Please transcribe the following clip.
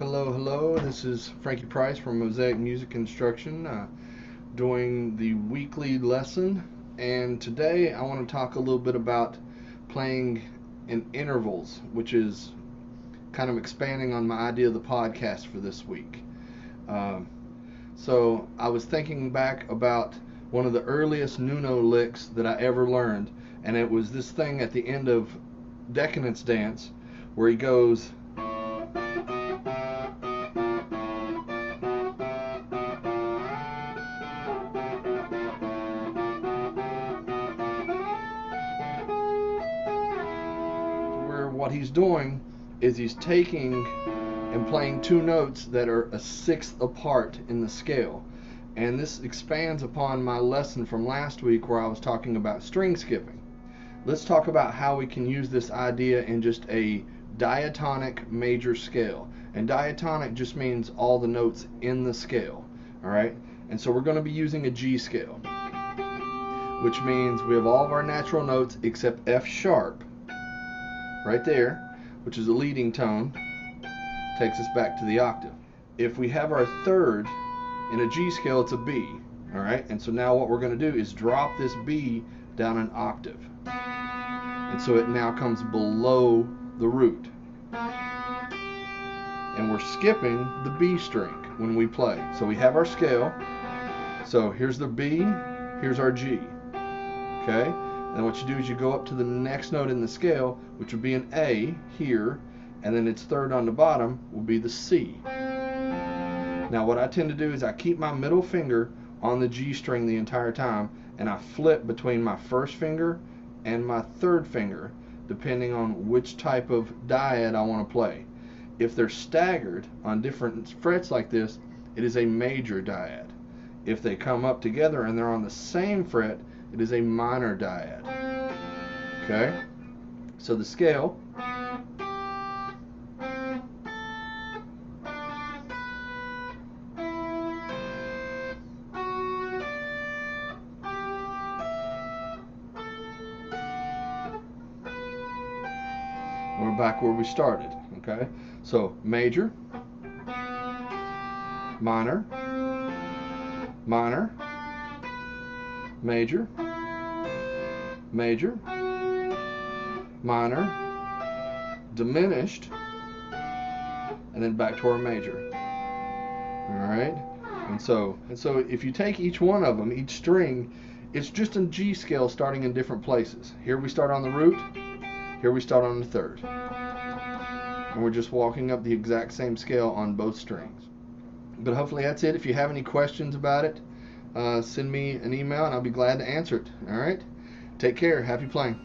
Hello. This is Frankie Price from Mosaic Music Instruction, doing the weekly lesson. And today I want to talk a little bit about playing in intervals, which is kind of expanding on my idea of the podcast for this week. So I was thinking back about one of the earliest Nuno licks that I ever learned, and it was this thing at the end of Decadence Dance where he goes, what he's doing is he's taking and playing two notes that are a sixth apart in the scale. And this expands upon my lesson from last week where I was talking about string skipping. Let's talk about how we can use this idea in just a diatonic major scale. And diatonic just means all the notes in the scale. Alright? And so we're going to be using a G scale, which means we have all of our natural notes except F sharp right there, which is a leading tone, takes us back to the octave. If we have our third in a G scale, it's a B. Alright, and so now what we're going to do is drop this B down an octave. And so it now comes below the root. And we're skipping the B string when we play. So we have our scale. So here's the B, here's our G. Okay? And what you do is you go up to the next note in the scale, which would be an A here, and then its third on the bottom will be the C. Now what I tend to do is I keep my middle finger on the G string the entire time, and I flip between my first finger and my third finger, depending on which type of dyad I want to play. If they're staggered on different frets like this, it is a major dyad. If they come up together and they're on the same fret, it is a minor dyad. Okay? So the scale . We're back where we started. Okay? So major, minor, minor, major, major, minor, diminished, and then back to our major. Alright? And so if you take each one of them, each string, it's just a G scale starting in different places. Here we start on the root, here we start on the third. And we're just walking up the exact same scale on both strings. But hopefully that's it. If you have any questions about it, send me an email and I'll be glad to answer it. Alright? Take care. Happy playing.